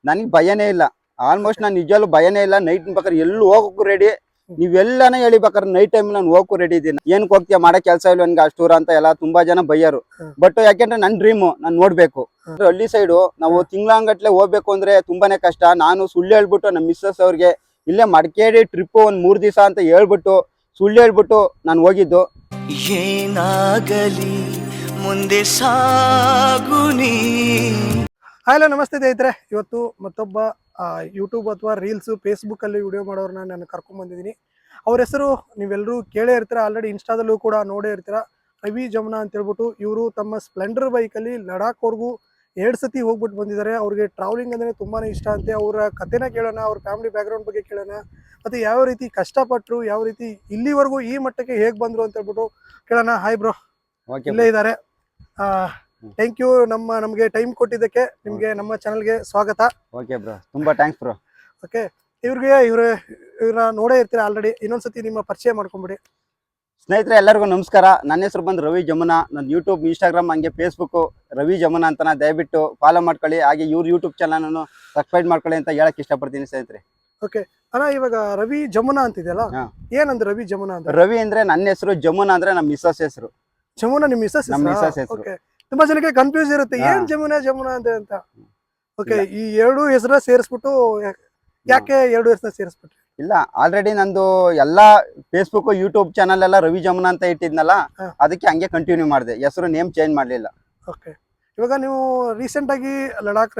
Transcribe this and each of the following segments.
ನನಗೆ ಭಯನೇ ಇಲ್ಲ. ಆಲ್ಮೋಸ್ಟ್ ನಾನು ನಿಜವಾಗ್ಲೂ ಭಯನೇ ಇಲ್ಲ. ನೈಟ್ ಬೇಕಾದ್ರೆ ಎಲ್ಲೂ ಹೋಗಕ್ಕೂ ರೆಡಿ. ನೀವೆಲ್ಲನೇ ಹೇಳಿ ಬೇಕಾದ್ರೆ ನೈಟ್ ಟೈಮ್ ನಾನು ಹೋಗಕ್ಕೂ ರೆಡಿ ಇದ್ದೀನಿ. ಏನಕ್ಕೆ ಹೋಗ್ತೀಯ, ಮಾಡೋ ಕೆಲಸ ಇಲ್ಲ ನನಗೆ ಅಷ್ಟು ದೂರ ಅಂತ ಎಲ್ಲ ತುಂಬಾ ಜನ ಬೈಯರು. ಬಟ್ ಯಾಕೆಂದ್ರೆ ನನ್ನ ಡ್ರೀಮು ನಾನು ನೋಡ್ಬೇಕು. ಹಳ್ಳಿ ಸೈಡು ನಾವು ತಿಂಗಳಂಗಟ್ಲೆ ಹೋಗ್ಬೇಕು ಅಂದ್ರೆ ತುಂಬಾನೇ ಕಷ್ಟ. ನಾನು ಸುಳ್ಳು ಹೇಳ್ಬಿಟ್ಟು ನಮ್ಮ ಮಿಸ್ಸಸ್ ಅವ್ರಿಗೆ ಇಲ್ಲೇ ಮಡಿಕೇರಿ ಟ್ರಿಪ್ ಒಂದ್ 3 ದಿವಸ ಅಂತ ಹೇಳ್ಬಿಟ್ಟು ಸುಳ್ಳು ಹೇಳ್ಬಿಟ್ಟು ನಾನು ಹೋಗಿದ್ದು. ಏನಾಗಲಿ ಮುಂದೆ ಸಾಗುನಿ. ಹಲೋ ನಮಸ್ತೆ ಸ್ನೇಹಿತರೆ, ಇವತ್ತು ಮತ್ತೊಬ್ಬ ಯೂಟ್ಯೂಬ್ ಅಥವಾ ರೀಲ್ಸು ಫೇಸ್ಬುಕ್ಕಲ್ಲಿ ವಿಡಿಯೋ ಮಾಡೋರನ್ನ ನಾನು ಕರ್ಕೊಂಡ್ಬಂದಿದ್ದೀನಿ. ಅವ್ರ ಹೆಸರು ನೀವೆಲ್ಲರೂ ಕೇಳೇ ಇರ್ತೀರ, ಆಲ್ರೆಡಿ ಇನ್ಸ್ಟಾದಲ್ಲೂ ಕೂಡ ನೋಡೇ ಇರ್ತೀರ. ರವಿ ಜಮುನಾ ಅಂತ ಹೇಳ್ಬಿಟ್ಟು ಇವರು ತಮ್ಮ ಸ್ಪ್ಲೆಂಡರ್ ಬೈಕಲ್ಲಿ ಲಡಾಖ್ವರೆಗೂ 2 ಸತಿ ಹೋಗ್ಬಿಟ್ಟು ಬಂದಿದ್ದಾರೆ. ಅವ್ರಿಗೆ ಟ್ರಾವೆಲಿಂಗ್ ಅಂದರೆ ತುಂಬಾ ಇಷ್ಟ ಅಂತೆ. ಅವರ ಕಥೆನ ಕೇಳೋಣ, ಅವ್ರ ಫ್ಯಾಮಿಲಿ ಬ್ಯಾಕ್ಗ್ರೌಂಡ್ ಬಗ್ಗೆ ಕೇಳೋಣ, ಮತ್ತು ಯಾವ ರೀತಿ ಕಷ್ಟಪಟ್ಟರು, ಯಾವ ರೀತಿ ಇಲ್ಲಿವರೆಗೂ ಈ ಮಟ್ಟಕ್ಕೆ ಹೇಗೆ ಬಂದರು ಅಂತ ಹೇಳ್ಬಿಟ್ಟು ಕೇಳೋಣ. ಹಾಯ್ ಬ್ರೋ, ಇಲ್ಲೇ ಇದ್ದಾರೆ. ಥ್ಯಾಂಕ್ ಯು ನಮಗೆ ಟೈಮ್ ಕೊಟ್ಟಿದ್ದಕ್ಕೆ. ನಿಮಗೆ ನಮ್ಮ ಚಾನಲ್ಗೆ ಸ್ವಾಗತ. ಓಕೆ ಬ್ರೋ, ತುಂಬಾ ಥ್ಯಾಂಕ್ಸ್ ಬ್ರೋ. ಓಕೆ, ಇವ್ರನ್ನ ನೋಡೇ ಇರ್ತೀರ ಆಲ್ರೆಡಿ. ಇನ್ನೊಂದ್ಸತಿ ನಿಮ್ಮ ಪರಿಚಯ ಮಾಡ್ಕೊಂಬಿಡಿ. ಸ್ನೇಹಿತರೆ ಎಲ್ಲರಿಗೂ ನಮಸ್ಕಾರ. ನನ್ನ ಹೆಸರು ಬಂದು ರವಿ ಜಮುನಾ. ನನ್ನ ಯೂಟ್ಯೂಬ್, ಇನ್ಸ್ಟಾಗ್ರಾಮ್, ಹಂಗೆ ಫೇಸ್ಬುಕ್ ರವಿ ಜಮುನಾ ಅಂತ ದಯವಿಟ್ಟು ಫಾಲೋ ಮಾಡ್ಕೊಳ್ಳಿ. ಹಾಗೆ ಇವ್ರ ಯೂಟ್ಯೂಬ್ ಚಾನಲ್ ಸಬ್ಸ್ಕ್ರೈಬ್ ಮಾಡ್ಕೊಳ್ಳಿ ಅಂತ ಹೇಳಕ್ ಇಷ್ಟಪಡ್ತೀನಿ ಸ್ನೇಹಿತರೆ. ಓಕೆ ಅಣ್ಣ, ಇವಾಗ ರವಿ ಜಮುನಾ ಅಂತಿದೆಯಲ್ಲ, ಏನಂದ್ರೆ ರವಿ ಜಮುನಾ ಅಂತ? ರವಿ ಅಂದ್ರೆ ನನ್ನ ಹೆಸರು, ಜಮುನಾ ಅಂದ್ರೆ ನಮ್ಮ ಮಿಸ್ಸಸ್ ಹೆಸರು. ಜಮುನಾ ನಿಮ್ಮ ಮಿಸ್ಸಸ್ ಹೆಸರು? ಓಕೆ, ತುಂಬಾ ಜನಕ್ಕೆ ಕನ್ಫ್ಯೂಸ್ ಇರುತ್ತೆ, ಏನ್ ಜಮುನಾ ಜಮುನಾ ಅಂತ. ಓಕೆ, ಈ 2 ಹೆಸರ ಸೇರಿಸ್ಬಿಟ್ಟು ಯಾಕೆ 2 ಹೆಸರನ್ನ ಸೇರಿಸ್ಬಿಟ್ರಿ? ಇಲ್ಲ, ಆಲ್ರೆಡಿ ನಂದು ಎಲ್ಲಾ ಫೇಸ್ಬುಕ್ ಯೂಟ್ಯೂಬ್ ಚಾನಲ್ ಎಲ್ಲ ರವಿ ಜಮುನಾ ಅಂತ ಇಟ್ಟಿದ್ನಲ್ಲ, ಅದಕ್ಕೆ ಹಂಗೆ ಕಂಟಿನ್ಯೂ ಮಾಡಿದೆ, ಹೆಸರು ನೇಮ್ ಚೇಂಜ್ ಮಾಡ್ಲಿಲ್ಲ. ಓಕೆ, ಇವಾಗ ನೀವು ರೀಸೆಂಟ್ ಆಗಿ ಲಡಾಖ್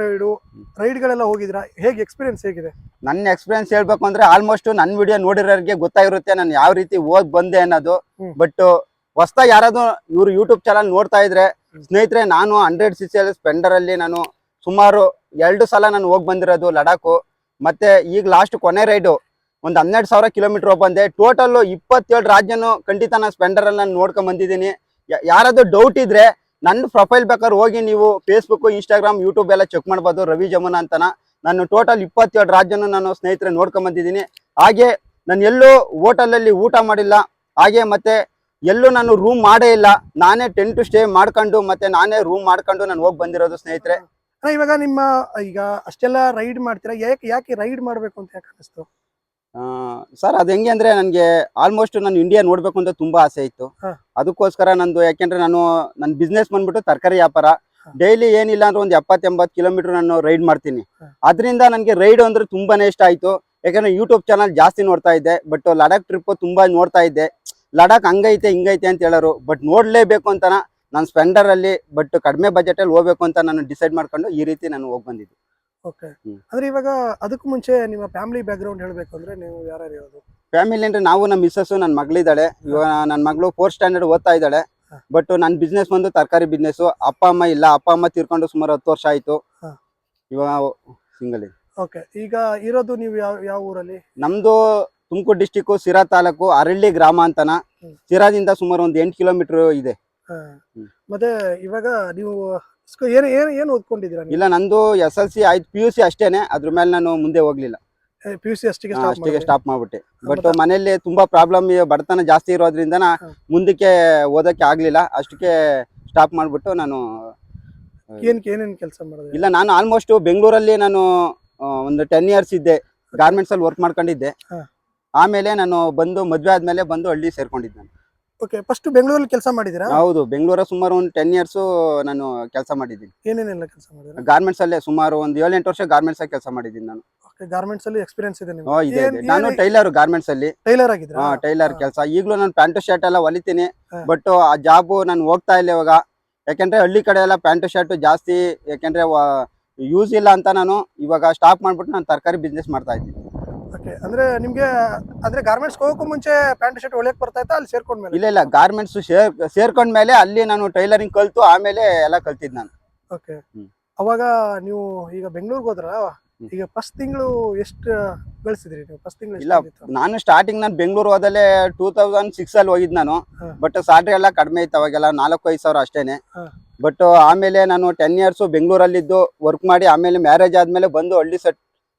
ರೈಡ್ಗಳೆಲ್ಲ ಹೋಗಿದ್ರಾ? ಹೇಗೆ ಎಕ್ಸ್ಪೀರಿಯನ್ಸ್ ಹೇಗಿದೆ? ನನ್ನ ಎಕ್ಸ್ಪೀರಿಯನ್ಸ್ ಹೇಳ್ಬೇಕು ಅಂದ್ರೆ ಆಲ್ಮೋಸ್ಟ್ ನನ್ನ ವಿಡಿಯೋ ನೋಡಿರೋರಿಗೆ ಗೊತ್ತಾಗಿರುತ್ತೆ ನಾನು ಯಾವ ರೀತಿ ಹೋಗ್ ಬಂದೆ ಅನ್ನೋದು. ಬಟ್ ಹೊಸ್ತಾ ಯಾರಾದ್ರೂ ಇವ್ರು ಯೂಟ್ಯೂಬ್ ಚಾನಲ್ ನೋಡ್ತಾ ಇದ್ರೆ ಸ್ನೇಹಿತರೆ, ನಾನು 100cc ಸ್ಪೆಂಡರ್ ಅಲ್ಲಿ ನಾನು ಸುಮಾರು 2 ಸಲ ನಾನು ಹೋಗಿ ಬಂದಿರೋದು ಲಡಾಖು. ಮತ್ತೆ ಈಗ ಲಾಸ್ಟ್ ಕೊನೆ ರೈಡು ಒಂದು 12,000 ಕಿಲೋಮೀಟರ್ ಹೋಗಿ ಬಂದೆ. ಟೋಟಲ್ 27 ರಾಜ್ಯನು ಖಂಡಿತ ನಾನು ಸ್ಪೆಂಡರ್ ಅಲ್ಲಿ ನಾನು ನೋಡ್ಕೊಂಡ್ ಬಂದಿದ್ದೀನಿ. ಯಾರಾದ್ರೂ ಡೌಟ್ ಇದ್ರೆ ನನ್ನ ಪ್ರೊಫೈಲ್ ಬೇಕಾದ್ರೆ ಹೋಗಿ ನೀವು ಫೇಸ್ಬುಕ್, ಇನ್ಸ್ಟಾಗ್ರಾಮ್, ಯೂಟ್ಯೂಬ್ ಎಲ್ಲ ಚೆಕ್ ಮಾಡ್ಬೋದು. ರವಿ ಜಮುನಾ ಅಂತನ ನಾನು ಟೋಟಲ್ 27 ರಾಜ್ಯನು ನಾನು ಸ್ನೇಹಿತರೆ ನೋಡ್ಕೊಂಡ್ ಬಂದಿದ್ದೀನಿ. ಹಾಗೆ ನಾನು ಎಲ್ಲೂ ಹೋಟೆಲಲ್ಲಿ ಊಟ ಮಾಡಿಲ್ಲ. ಹಾಗೆ ಮತ್ತೆ ಎಲ್ಲೂ ನಾನು ರೂಮ್ ಮಾಡೇ ಇಲ್ಲ. ನಾನೇ ಟೆಂಟ್ ಸ್ಟೇ ಮಾಡ್ಕೊಂಡು ಮತ್ತೆ ನಾನೇ ರೂಮ್ ಮಾಡ್ಕೊಂಡು ನಾನು ಹೋಗಿ ಬಂದಿರೋದು ಸ್ನೇಹಿತರೆ. ಇವಾಗ ನಿಮ್ಮ ಈಗ ಅಷ್ಟೆಲ್ಲ ರೈಡ್ ಮಾಡ್ತೀರಾ, ಯಾಕೆ ರೈಡ್ ಮಾಡ್ಬೇಕು ಅಂತ ಯಾಕೆ ಅನಿಸ್ತು? ಸರ್, ಅದು ಹೆಂಗೆ ಅಂದ್ರೆ ನನಗೆ ಆಲ್ಮೋಸ್ಟ್ ನಾನು ಇಂಡಿಯಾ ನೋಡ್ಬೇಕು ಅಂತ ತುಂಬಾ ಆಸೆ ಇತ್ತು. ಅದಕ್ಕೋಸ್ಕರ ನಂದು, ಯಾಕೆಂದ್ರೆ ನನ್ನ ಬಿಸ್ನೆಸ್ ಬಂದ್ಬಿಟ್ಟು ತರಕಾರಿ ವ್ಯಾಪಾರ. ಡೈಲಿ ಏನಿಲ್ಲ ಅಂದ್ರೆ ಒಂದು 70-80 ಕಿಲೋಮೀಟರ್ ನಾನು ರೈಡ್ ಮಾಡ್ತೀನಿ. ಅದರಿಂದ ನನಗೆ ರೈಡ್ ಅಂದ್ರೆ ತುಂಬಾನೇ ಇಷ್ಟ ಆಯ್ತು. ಯಾಕಂದ್ರೆ ಯೂಟ್ಯೂಬ್ ಚಾನಲ್ ಜಾಸ್ತಿ ನೋಡ್ತಾ ಇದ್ದೆ, ಬಟ್ ಲಡಾಖ್ ಟ್ರಿಪ್ ತುಂಬಾ ನೋಡ್ತಾ ಇದ್ದೆ. ಲಡಾಖ್ ಹಂಗೈತೆ ಹಿಂಗೈತೆ ಅಂತ ಹೇಳೋರು, ಬಟ್ ನೋಡ್ಲೇಬೇಕು ಅಂತ ನಾನು ಸ್ಪೆಂಡರ್ ಅಲ್ಲಿ ಬಟ್ ಕಡಿಮೆ ಬಜೆಟ್ ಅಲ್ಲಿ ಹೋಗ್ಬೇಕು ಅಂತ ನಾನು ಡಿಸೈಡ್ ಮಾಡ್ಕೊಂಡು ಈ ರೀತಿ ನಾನು ಹೋಗಿ ಬಂದಿದ್ದು. ಓಕೆ, ಅಂದ್ರೆ ಇವಾಗ ಅದಕ್ಕೂ ಮುಂಚೆ ನಿಮ್ಮ ಫ್ಯಾಮಿಲಿ ಬ್ಯಾಕ್ಗ್ರೌಂಡ್ ಹೇಳ್ಬೇಕು ಅಂದ್ರೆ ನೀವು ಯಾರ್ಯಾರು ಇರೋದು? ಫ್ಯಾಮಿಲಿ ಅಂದ್ರೆ ನಾವು, ನಮ್ಮ ಮಿಸ್ಸಸ್, ನನ್ನ ಮಗಳಿದ್ದಾಳೆ. ಇವಾಗ ನನ್ನ ಮಗಳು 4th ಸ್ಟ್ಯಾಂಡರ್ಡ್ ಓದ್ತಾ ಇದ್ದಾಳೆ. ಬಟ್ ನನ್ನ ಬಿಸ್ನೆಸ್ ಬಂದು ತರಕಾರಿ ಬಿಸ್ನೆಸ್. ಅಪ್ಪ ಅಮ್ಮ ಇಲ್ಲ, ಅಪ್ಪ ಅಮ್ಮ ತೀರ್ಕೊಂಡು ಸುಮಾರು 10 ವರ್ಷ ಆಯ್ತು. ಇವಾಗ ಸಿಂಗಲ್. ಓಕೆ, ಈಗ ಇರೋದು ನೀವು ಯಾವ ಊರಲ್ಲಿ? ನಮ್ದು ತುಮಕೂರು ಡಿಸ್ಟಿಕ್, ಸಿರಾ ತಾಲೂಕು, ಅರಳ್ಳಿ ಗ್ರಾಮ ಅಂತನ. ಸಿರಾದಿಂದ ಸುಮಾರು ಒಂದು 8 ಕಿಲೋಮೀಟರ್ ಇದೆ. ಮತ್ತೆ ಇವಾಗ ನೀವು ಏನು ಓದ್ಕೊಂಡಿದ್ದೀರಾ? ಇಲ್ಲ, ನಂದು SLC ಆಯ್ತು, PUC ಅಷ್ಟೇನೆ. ಅದ್ರ ಮೇಲೆ ನಾನು ಮುಂದೆ ಹೋಗ್ಲಿಲ್ಲ. PUC ಅಷ್ಟಿಗೆ ಸ್ಟಾಪ್ ಮಾಡ್ಬಿಟ್ಟೆ. ಬಟ್ ಮನೇಲಿ ತುಂಬಾ ಪ್ರಾಬ್ಲಮ್, ಬಡತನ ಜಾಸ್ತಿ ಇರೋದ್ರಿಂದ ಮುಂದಕ್ಕೆ ಓದಕ್ಕೆ ಆಗ್ಲಿಲ್ಲ. ಅಷ್ಟಕ್ಕೆ ಸ್ಟಾಪ್ ಮಾಡ್ಬಿಟ್ಟು ನಾನು ಏನೇನು ಕೆಲಸ ಮಾಡಿದೆ? ಇಲ್ಲ, ನಾನು ಆಲ್ಮೋಸ್ಟ್ ಬೆಂಗಳೂರಲ್ಲಿ ನಾನು ಒಂದು 10 ಇಯರ್ಸ್ ಇದ್ದೆ. ಗಾರ್ಮೆಂಟ್ಸ್ ಅಲ್ಲಿ ವರ್ಕ್ ಮಾಡ್ಕೊಂಡಿದ್ದೆ. ಆಮೇಲೆ ನಾನು ಬಂದು ಮದ್ವೆ ಆದ್ಮೇಲೆ ಬಂದು ಹಳ್ಳಿ ಸೇರ್ಕೊಂಡಿದ್ದೆ ನಾನು. ಓಕೆ, ಫಸ್ಟ್ ಬೆಂಗಳೂರಲ್ಲಿ ಕೆಲಸ ಮಾಡಿದಿರಾ? ಹೌದು, ಬೆಂಗಳೂರ ಸುಮಾರು ಒಂದು 10 ಇಯರ್ಸ್ ನಾನು ಕೆಲಸ ಮಾಡಿದ್ದೀನಿ. ಏನೇನೆಲ್ಲ ಕೆಲಸ ಮಾಡಿದ್ರಾ? ಗಾರ್ಮೆಂಟ್ಸ್ ಅಲ್ಲೇ ಸುಮಾರು ಒಂದು 7-8 ವರ್ಷ ಗಾರ್ಮೆಂಟ್ಸ್ ಅಲ್ಲಿ ಕೆಲಸ ಮಾಡಿದ್ದೀನಿ ನಾನು. ಓಕೆ, ಗಾರ್ಮೆಂಟ್ಸ್ ಅಲ್ಲಿ ಎಕ್ಸ್ಪೀರಿಯನ್ಸ್ ಇದೆ ನಿಮಗೆ? ಇದೆ. ನಾನು ಟೈಲರ್, ಗಾರ್ಮೆಂಟ್ಸ್ ಅಲ್ಲಿ ಟೈಲರ್ ಆಗಿದ್ರಾ? ಟೈಲರ್ ಕೆಲಸ. ಈಗಲೂ ನಾನು ಪ್ಯಾಂಟ್ ಶರ್ಟ್ ಎಲ್ಲ ಹೊಲಿತೀನಿ. ಬಟ್ ಆ ಜಾಬ್ ನಾನು ಹೋಗ್ತಾ ಇಲ್ಲ ಇವಾಗ. ಯಾಕೆಂದ್ರೆ ಹಳ್ಳಿ ಕಡೆ ಎಲ್ಲ ಪ್ಯಾಂಟ್ ಶರ್ಟ್ ಜಾಸ್ತಿ, ಯಾಕೆಂದ್ರೆ ಯೂಸ್ ಇಲ್ಲ ಅಂತ ನಾನು ಇವಾಗ ಸ್ಟಾಪ್ ಮಾಡ್ಬಿಟ್ಟು ನಾನು ತರಕಾರಿ ಬಿಸ್ನೆಸ್ ಮಾಡ್ತಾ ಇದ್ದೀನಿ. ಓಕೆ, ಅಂದ್ರೆ ನಿಮ್ಗೆ ಅಂದ್ರೆ ಗಾರ್ಮೆಂಟ್ಸ್ ಹೋಗೋಕ್ಕೂ ಮುಂಚೆ ಪ್ಯಾಂಟ್ ಶರ್ಟ್ ಹೊಲಿಯಕ್ಕೆ ಬರ್ತಾ ಇತ್ತಾ ಅಲ್ಲಿ ಸೇರ್ಕೊಂಡ್ಮೇಲೆ? ಇಲ್ಲ, ಗಾರ್ಮೆಂಟ್ಸ್ ಸೇರ್ಕೊಂಡ್ಮೇಲೆ ಅಲ್ಲಿ ನಾನು ಟೈಲರಿಂಗ್ ಕಲ್ತು ಆಮೇಲೆ ಎಲ್ಲ ಕಲ್ತಿದ್ ನಾನು. ಓಕೆ, ಅವಾಗ ನೀವು ಈಗ ಬೆಂಗಳೂರಿಗೆ ಹೋದ್ರ, ಈಗ ಫಸ್ಟ್ ತಿಂಗಳು ಎಷ್ಟು ಗಳಿಸಿದ್ರಿ ನೀವು? ಫಸ್ಟ್ ತಿಂಗಳು ಇಲ್ಲ, ನಾನು ಸ್ಟಾರ್ಟಿಂಗ್ ನಾನು ಬೆಂಗಳೂರು ಹೋದಲ್ಲೇ 2006 ಅಲ್ಲಿ ಹೋಗಿದ್ ನಾನು. ಬಟ್ ಸ್ಯಾಲ್ರಿ ಎಲ್ಲ ಕಡಿಮೆ ಇತ್ತು ಅವಾಗೆಲ್ಲ, 4-5 ಸಾವಿರ ಅಷ್ಟೇನೆ. ಬಟ್ ಆಮೇಲೆ ನಾನು 10 ಇಯರ್ಸ್ ಬೆಂಗಳೂರಲ್ಲಿದ್ದು ವರ್ಕ್ ಮಾಡಿ ಆಮೇಲೆ ಮ್ಯಾರೇಜ್ ಆದ್ಮೇಲೆ ಬಂದು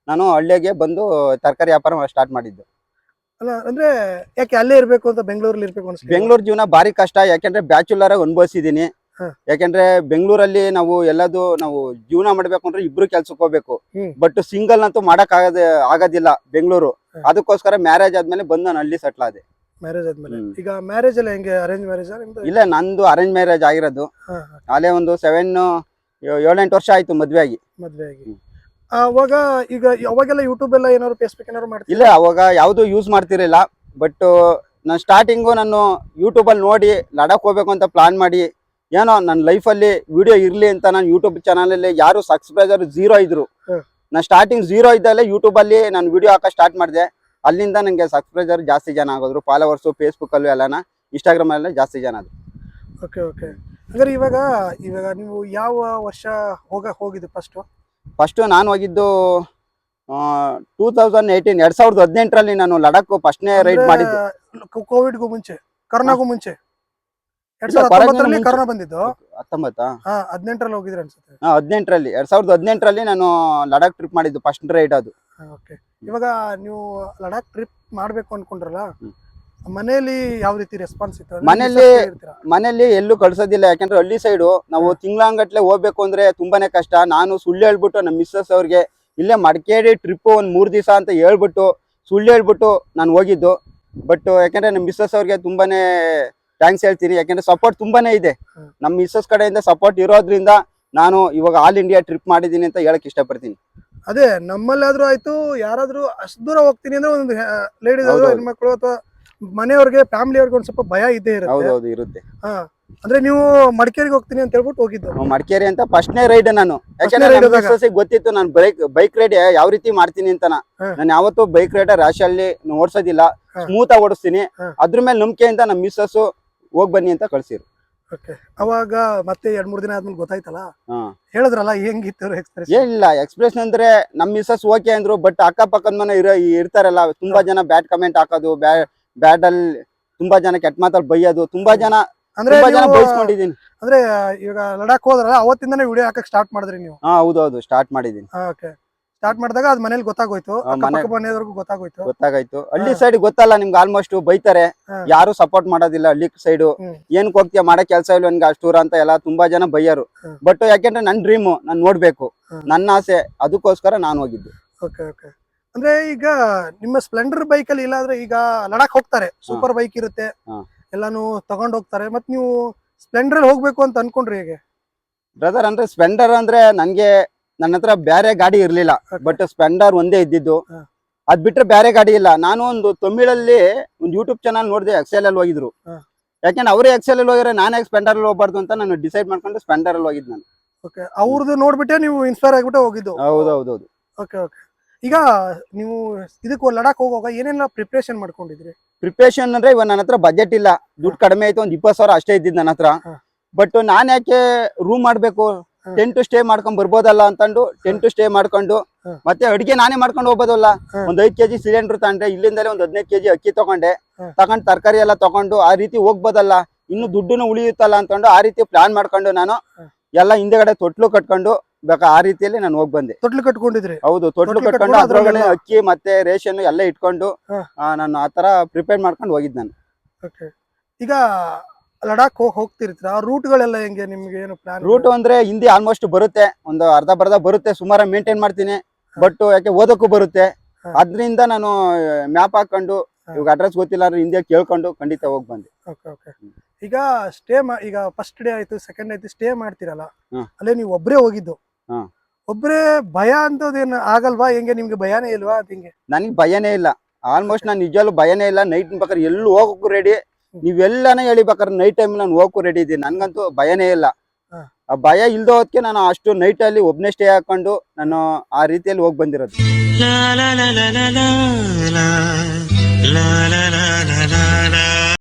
ನಾನು ಹಳ್ಳಿಗೆ ಬಂದು ತರಕಾರಿ ವ್ಯಾಪಾರ ಸ್ಟಾರ್ಟ್ ಮಾಡಿದ್ದು. ಅಲ್ಲ, ಅಂದ್ರೆ ಯಾಕೆ ಅಲ್ಲೇ ಇರ್ಬೇಕು ಅಂತ ಬೆಂಗಳೂರಲ್ಲಿ ಇರ್ಬೇಕು ಅನ್ಸುತ್ತೆ? ಬೆಂಗಳೂರು ಜೀವನ ಭಾರಿ ಕಷ್ಟ. ಯಾಕೆಂದ್ರೆ ಬ್ಯಾಚುಲರ್ ಆಗಿ ಅನುಭವಿಸಿದೀನಿ. ಹ. ಯಾಕೆಂದ್ರೆ ಬೆಂಗಳೂರಲ್ಲಿ ನಾವು ನಾವು ಜೀವನ ಮಾಡ್ಬೇಕು ಅಂದ್ರೆ ಇಬ್ರು ಕೆಲ್ಸಕ್ಕೆ ಹೋಗ್ಬೇಕು. ಹ್ಮ್. ಬಟ್ ಸಿಂಗಲ್ ಅಂತೂ ಮಾಡಕ್ ಆಗೋದಿಲ್ಲ ಬೆಂಗಳೂರು. ಹ. ಅದಕ್ಕೋಸ್ಕರ ಮ್ಯಾರೇಜ್ ಆದ್ಮೇಲೆ ಬಂದು ನಾನು ಹಳ್ಳಿ ಸೆಟ್ಲ್ ಆದೆ. ಮ್ಯಾರೇಜ್ ಆದ್ಮೇಲೆ ಹ್ಮ್. ಈಗ ಮ್ಯಾರೇಜ್ ಎಲ್ಲ ಹೆಂಗೆ ಅರೇಂಜ್ ಮ್ಯಾರೇಜ್ ನಿಮ್ದು? ಇಲ್ಲ, ನಂದು ಅರೇಂಜ್ ಮ್ಯಾರೇಜ್ ಆಗಿರೋದು. ಹಾ, ಅಲ್ಲೇ ಒಂದು 7-8 ವರ್ಷ ಆಯ್ತು ಮದ್ವೆ ಆಗಿ. ಮದ್ವೆ ಆಗಿ. ಹ್ಮ್. ಅವಾಗ ಈಗ ಅವಾಗೆಲ್ಲ ಯೂಟ್ಯೂಬ್ ಎಲ್ಲ ಏನಾದ್ರು ಫೇಸ್ಬುಕ್ ಏನಾದ್ರು ಮಾಡ್ತಿಲ್ಲ? ಇಲ್ಲ, ಅವಾಗ ಯಾವ್ದು ಯೂಸ್ ಮಾಡ್ತಿರ್ಲಿಲ್ಲ. ಬಟ್ ನಾನು ಸ್ಟಾರ್ಟಿಂಗು ನಾನು ಯೂಟ್ಯೂಬ್ ಅಲ್ಲಿ ನೋಡಿ ಲಡಾಖ್ ಹೋಗ್ಬೇಕು ಅಂತ ಪ್ಲಾನ್ ಮಾಡಿ, ಏನೋ ನನ್ನ ಲೈಫಲ್ಲಿ ವಿಡಿಯೋ ಇರ್ಲಿ ಅಂತ ನಾನು ಯೂಟ್ಯೂಬ್ ಚಾನಲ್ ಅಲ್ಲಿ ಯಾರು ಸಬ್ಸ್ಕ್ರೈಬರ್ 0 ಇದ್ರು. ಹ್ಮ್. ನಾನು ಸ್ಟಾರ್ಟಿಂಗ್ 0 ಇದ್ದಲ್ಲೇ ಯೂಟ್ಯೂಬ್ ಅಲ್ಲಿ ನಾನು ವಿಡಿಯೋ ಹಾಕ ಸ್ಟಾರ್ಟ್ ಮಾಡಿದೆ. ಅಲ್ಲಿಂದ ನಂಗೆ ಸಬ್ಸ್ಕ್ರೈಬರ್ ಜಾಸ್ತಿ ಜನ ಆಗೋದ್ರು. ಫಾಲೋವರ್ಸು ಫೇಸ್ಬುಕ್ ಅಲ್ಲೂ ಎಲ್ಲಾನ, ಇನ್ಸ್ಟಾಗ್ರಾಮ್ ಅಲ್ಲೇ ಜಾಸ್ತಿ ಜನ ಆದ್ರು. Okay okay. ಅಂದ್ರೆ ಇವಾಗ ನೀವು ಯಾವ ವರ್ಷ ಹೋಗಿದ್ದು ಫಸ್ಟ್ ನಾನು ಹೋಗಿದ್ದು 2018 ನಾನು ಲಡಾಖ್ ಫಸ್ಟ್ನೇ ರೈಡ್ ಮಾಡಿದ್ದು. ಕೋವಿಡ್ಗೂ ಮುಂಚೆ, ಕರೋನಾಗೂ ಮುಂಚೆ? ಇಲ್ಲ, ಕೊರೋನಾಗೂ 2019 ಮುಂಚೆ. ಕರೋನಾ ಬಂದಿದ್ದು. 19 18ರಲ್ಲಿ ಹೋಗಿದ್ರೆ ಅನ್ಸುತ್ತೆ. 2018 ನಾನು ಲಡಾಖ್ ಟ್ರಿಪ್ ಮಾಡಿದ್ದು ಫಸ್ಟ್ ರೈಡ್ ಅದು. ಓಕೆ. ಇವಾಗ ನೀವು ಲಡಾಖ್ ಟ್ರಿಪ್ ಮಾಡ್ಬೇಕು ಅನ್ಕೊಂಡ್ರಲ್ಲ, ಹ್ಮ್. ಮನೆಯಲ್ಲಿ ಯಾವ ರೀತಿ ರೆಸ್ಪಾನ್ಸ್ ಇತ್ತು? ಮನೇಲಿ ಎಲ್ಲೂ ಕಳ್ಸೋದಿಲ್ಲ. ಯಾಕಂದ್ರೆ ಹಳ್ಳಿ ಸೈಡು ನಾವು ತಿಂಗಳಂಗಟ್ಲೆ ಹೋಗ್ಬೇಕು ಅಂದ್ರೆ ತುಂಬಾನೇ ಕಷ್ಟ. ನಾನು ಸುಳ್ಳು ಹೇಳ್ಬಿಟ್ಟು ನಮ್ಮ ಮಿಸ್ಸಸ್ ಅವ್ರಿಗೆ ಇಲ್ಲೇ ಮಡಿಕೇರಿ ಟ್ರಿಪ್ ಒಂದ್ 3 ದಿವಸ ಅಂತ ಹೇಳ್ಬಿಟ್ಟು ಸುಳ್ಳು ಹೇಳ್ಬಿಟ್ಟು ನಾನು ಹೋಗಿದ್ದು. ಬಟ್ ಯಾಕಂದ್ರೆ ನಮ್ಮ ಮಿಸ್ಸಸ್ ಅವ್ರಿಗೆ ತುಂಬಾನೇ ಥ್ಯಾಂಕ್ಸ್ ಹೇಳ್ತೀನಿ. ಯಾಕಂದ್ರೆ ಸಪೋರ್ಟ್ ತುಂಬಾನೇ ಇದೆ. ನಮ್ಮ ಮಿಸ್ಸಸ್ ಕಡೆಯಿಂದ ಸಪೋರ್ಟ್ ಇರೋದ್ರಿಂದ ನಾನು ಇವಾಗ ಆಲ್ ಇಂಡಿಯಾ ಟ್ರಿಪ್ ಮಾಡಿದೀನಿ ಅಂತ ಹೇಳಕ್ ಇಷ್ಟಪಡ್ತೀನಿ. ಅದೇ ನಮ್ಮಲ್ಲಾದ್ರೂ ಆಯ್ತು, ಯಾರಾದ್ರೂ ಅಷ್ಟು ದೂರ ಹೋಗ್ತೀನಿ ಅಂದ್ರೆ ಒಂದು ಲೇಡೀಸ್ ಆದ್ರೂ, ಹೆಣ್ಮಕ್ಳು ಅಥವಾ ಮನೆಯವ್ರಿಗೆ, ಫ್ಯಾಮಿಲಿ ಅವ್ರಿಗೆ ಒಂದ್ ಸ್ವಲ್ಪ ಭಯ ಇದ್ದೇ ಇರುತ್ತೆ. ಹೌದು, ಇರುತ್ತೆ. ಅಂದ್ರೆ ನೀವು ಮಡಿಕೇರಿಗೆ ಹೋಗ್ತೀನಿ ಅಂತ ಹೇಳ್ಬಿಟ್ಟು ಹೋಗಿದ್ದು? ಮಡಿಕೇರಿ ಅಂತ ಫಸ್ಟ್ನೇ ರೈಡ್ ನಾನು. ಯಾಕಂದ್ರೆ ಗೊತ್ತಿತ್ತು ನಾನು ಬೈಕ್ ರೈಡ್ ಯಾವ ರೀತಿ ಮಾಡ್ತೀನಿ ಅಂತ. ನಾನು ಯಾವತ್ತೂ ಬೈಕ್ ರೈಡ್ ರಾಶಿಯಲ್ಲಿ ಓಡಿಸೋದಿಲ್ಲ, ಸ್ಮೂತ್ ಆಗಿ ಓಡಿಸ್ತೀನಿ. ಅದ್ರ ಮೇಲೆ ನಂಬಿಕೆಯಿಂದ ನಮ್ಮ ಮಿಸ್ಸಸ್ ಹೋಗ್ ಬನ್ನಿ ಅಂತ ಕಳ್ಸಿರು. ಅವಾಗ ಮತ್ತೆ 2-3 ದಿನ ಆದ್ಮೇಲೆ ಗೊತ್ತಾಯ್ತಲ್ಲ, ಹೇಳಿದ್ರಲ್ಲ, ಹೆಂಗಿತ್ತು ಎಕ್ಸ್ಪ್ರೆಸ್? ಏನಿಲ್ಲ, ಎಕ್ಸ್ಪ್ರೆಷನ್ ಅಂದ್ರೆ ನಮ್ಮ ಮಿಸ್ಸಸ್ ಓಕೆ ಅಂದ್ರು. ಬಟ್ ಅಕ್ಕಪಕ್ಕದ ಮನೆ ಇರ್ತಾರಲ್ಲ, ತುಂಬಾ ಜನ ಬ್ಯಾಡ್ ಕಮೆಂಟ್ ಹಾಕೋದು, ಬ್ಯಾಡ್ ಅಲ್ಲಿ ತುಂಬಾ ಜನ ಕೆಟ್ಟ ಮಾತಲ್ಲಿ ಬೈಯೋದು, ತುಂಬಾ ಜನ ಬೈಸ್ಕೊಂಡಿದೀನಿ. ಅಂದ್ರೆ ಇವಾಗ ಲಡಾಖ್ ಹೋದ್ರಲ್ಲ, ಅವತ್ತಿಂದಾನೇ ವಿಡಿಯೋ ಹಾಕಕ್ ಸ್ಟಾರ್ಟ್ ಮಾಡಿದ್ರಿ ನೀವು? ಹೌದೌದು, ಸ್ಟಾರ್ಟ್ ಮಾಡಿದೀನಿ. ಸ್ಟಾರ್ಟ್ ಮಾಡಿದಾಗ ಅದ್ ಮನೇಲಿ ಗೊತ್ತಾಗೋಯ್ತು, ಮನೆಯವ್ರಿಗೂ ಗೊತ್ತಾಗೋಯ್ತು. ಹಳ್ಳಿ ಸೈಡ್ ಗೊತ್ತಲ್ಲ ನಿಮ್ಗೆ, ಆಲ್ಮೋಸ್ಟ್ ಬೈತಾರೆ, ಯಾರು ಸಪೋರ್ಟ್ ಮಾಡೋದಿಲ್ಲ. ಹಳ್ಳಿ ಸೈಡು ಏನಕ್ಕೆ ಹೋಗ್ತೀಯ, ಮಾಡೋ ಕೆಲಸ ಇಲ್ಲ ನನ್ಗೆ ಅಷ್ಟೂರ ಅಂತ ಎಲ್ಲ ತುಂಬಾ ಜನ ಬೈಯರು. ಬಟ್ ಯಾಕೆಂದ್ರೆ ನನ್ ಡ್ರೀಮು, ನಾನು ನೋಡ್ಬೇಕು, ನನ್ನ ಆಸೆ, ಅದಕ್ಕೋಸ್ಕರ ನಾನು ಹೋಗಿದ್ದು. ಅಂದ್ರೆ ಈಗ ನಿಮ್ಮ ಸ್ಪ್ಲೆಂಡರ್ ಬೈಕ್ ಅಲ್ಲಿ ಇಲ್ಲಾಂದ್ರೆ ಈಗ ಲಡಾಖ್ ಹೋಗ್ತಾರೆ, ಸೂಪರ್ ಬೈಕ್ ಇರುತ್ತೆ, ಎಲ್ಲಾನು ತಗೊಂಡ್ ಹೋಗ್ತಾರೆ, ಮತ್ ನೀವು ಸ್ಪ್ಲೆಂಡರ್ ಅಲ್ಲಿ ಹೋಗ್ಬೇಕು ಅಂತ ಅನ್ಕೊಂಡ್ರಿ ಹೇಗೆ? ಬ್ರದರ್, ಅಂದ್ರೆ ಸ್ಪ್ಲೆಂಡರ್ ಅಂದ್ರೆ ನನ್ನ ಹತ್ರ ಬೇರೆ ಗಾಡಿ ಇರ್ಲಿಲ್ಲ. ಬಟ್ ಸ್ಪ್ಲೆಂಡರ್ ಒಂದೇ ಇದ್ದಿದ್ದು. ಅದ್ ಬಿಟ್ರೆ ಬೇರೆ ಗಾಡಿ ಇಲ್ಲ. ನಾನು ಒಂದು ತಮಿಳಲ್ಲಿ ಒಂದು ಯೂಟ್ಯೂಬ್ ಚಾನಲ್ ನೋಡಿದೆ, ಎಕ್ಸೆಲ್ ಅಲ್ಲಿ ಹೋಗಿದ್ರು. ಯಾಕಂದ್ರೆ ಅವರೇ ಎಕ್ಸೆಲ್ ಅಲ್ಲಿ ಹೋಗಿದ್ರೆ ನಾನೇ ಸ್ಪ್ಲೆಂಡರ್ ಅಲ್ಲಿ ಹೋಗ್ಬಾರ್ದು ಅಂತ ನಾನು ಡಿಸೈಡ್ ಮಾಡ್ಕೊಂಡು ಸ್ಪ್ಲೆಂಡರ್ ಅಲ್ಲಿ ಹೋಗಿದ್ ನಾನು. ಅವ್ರದ್ದು ನೋಡ್ಬಿಟ್ಟೆ ನೀವು ಇನ್ಸ್ಪೈರ್ ಆಗ್ಬಿಟ್ಟು ಹೋಗಿದ್ದು? ಹೌದೌದೌದು. ಈಗ ನೀವು ಇದಕ್ಕೆ ಲಡಾಖ್ ಹೋಗುವಾಗ ಏನೆಲ್ಲ ಪ್ರಿಪರೇಷನ್ ಮಾಡ್ಕೊಂಡಿದ್ರಿ? ಪ್ರಿಪರೇಷನ್ ಅಂದ್ರೆ ಇವಾಗ ನನ್ನ ಹತ್ರ ಬಜೆಟ್ ಇಲ್ಲ, ದುಡ್ಡು ಕಡಿಮೆ ಆಯ್ತು, ಒಂದ್ 20,000 ಅಷ್ಟೇ ಇದ್ದಿದ್ದು ನನ್ನ ಹತ್ರ. ಬಟ್ ನಾನ್ ಯಾಕೆ ರೂಮ್ ಮಾಡ್ಬೇಕು, ಟೆಂಟ್ ಸ್ಟೇ ಮಾಡ್ಕೊಂಡ್ ಬರ್ಬೋದಲ್ಲ ಅಂತಂದು ಟೆಂಟ್ ಸ್ಟೇ ಮಾಡ್ಕೊಂಡು, ಮತ್ತೆ ಅಡಿಗೆ ನಾನೇ ಮಾಡ್ಕೊಂಡು ಹೋಗ್ಬೋದಲ್ಲ. ಒಂದ್ 5 kg ಸಿಲಿಂಡರ್ ತಗೊಂಡೆ, ಇಲ್ಲಿಂದಲೇ ಒಂದ್ 15 kg ಅಕ್ಕಿ ತಗೊಂಡು ತರಕಾರಿ ಎಲ್ಲ ತಗೊಂಡು ಆ ರೀತಿ ಹೋಗ್ಬೋದಲ್ಲ, ಇನ್ನು ದುಡ್ಡುನು ಉಳಿಯುತ್ತಲ್ಲ ಅಂತಂದು ಆ ರೀತಿ ಪ್ಲಾನ್ ಮಾಡ್ಕೊಂಡು ನಾನು ಎಲ್ಲ ಹಿಂದೆಗಡೆ ತೊಟ್ಲು ಕಟ್ಕೊಂಡು ಆ ರೀತಿಯಲ್ಲಿ ನಾನು ಹೋಗ್ ಬಂದೆ. ತೊಟ್ಲು ಕಟ್ಕೊಂಡಿದ್ರಿ? ಹೌದು, ತೊಟ್ಲು ಕಟ್ಕೊಂಡು ಅದ್ರೊಳಗಡೆ ಅಕ್ಕಿ ಮತ್ತೆ ರೇಷನ್ ಎಲ್ಲ ಇಟ್ಕೊಂಡು ನಾನು ಆತರ ಪ್ರಿಪೇರ್ ಮಾಡ್ಕೊಂಡು ಹೋಗಿದ್ ನಾನು. ಈಗ ಲಡಾಖ್ ಹೋಗ್ತಿರ್ತೀರ, ರೂಟ್ ಗಳೆಲ್ಲ ಹೆಂಗೆ, ನಿಮ್ಗೆ ಏನು ಪ್ಲಾನ್? ರೂಟ್ ಅಂದ್ರೆ ಹಿಂದಿ ಆಲ್ಮೋಸ್ಟ್ ಬರುತ್ತೆ, ಒಂದು ಅರ್ಧ ಬರ್ಧ ಬರುತ್ತೆ, ಸುಮಾರು ಮೇಂಟೈನ್ ಮಾಡ್ತೀನಿ. ಬಟ್ ಯಾಕೆ ಓದಕ್ಕೂ ಬರುತ್ತೆ, ಅದ್ರಿಂದ ನಾನು ಮ್ಯಾಪ್ ಹಾಕೊಂಡು ಇವಾಗ ಅಡ್ರೆಸ್ ಗೊತ್ತಿಲ್ಲ ಅಂದ್ರೆ ಹಿಂದೆ ಕೇಳ್ಕೊಂಡು ಖಂಡಿತ ಹೋಗ್ ಬಂದೆ. ಈಗ ಈಗ ಫಸ್ಟ್ ಡೇ ಆಯ್ತು, ಸೆಕೆಂಡ್ ಆಯ್ತು, ಸ್ಟೇ ಮಾಡ್ತಿರಲ್ಲ, ಅಲ್ಲೇ ನೀವು ಒಬ್ರೇ ಹೋಗಿದ್ದು. ಒಬ್ರೇ ಭಯ ಅಂತದೇನು ಆಗಲ್ವಾ? ಹೆಂಗೆ, ನಿಮ್ಗೆ ಭಯನೇ ಇಲ್ವಾ? ಹಿಂಗೆ ನನಗೆ ಭಯನೇ ಇಲ್ಲ, ಆಲ್ಮೋಸ್ಟ್ ನಾನು ನಿಜವಾಗ್ಲೂ ಭಯನೇ ಇಲ್ಲ. ನೈಟ್ ಬೇಕಾದ್ರೆ ಎಲ್ಲೂ ಹೋಗಕ್ಕೂ ರೆಡಿ, ನೀವೆಲ್ಲಾನೇ ಹೇಳಿ ಬೇಕಾದ್ರೆ ನೈಟ್ ಟೈಮ್ ನಾನು ಹೋಗಕ್ಕೂ ರೆಡಿ ಇದ್ದೀನಿ. ನನ್ಗಂತೂ ಭಯನೇ ಇಲ್ಲ. ಆ ಭಯ ಇಲ್ದೋದಕ್ಕೆ ನಾನು ಅಷ್ಟು ನೈಟ್ ಅಲ್ಲಿ ಒಬ್ನೇ ಸ್ಟೇ ಹಾಕೊಂಡು ನಾನು ಆ ರೀತಿಯಲ್ಲಿ ಹೋಗಿ ಬಂದಿರೋದು. la la la la la la la la la la la la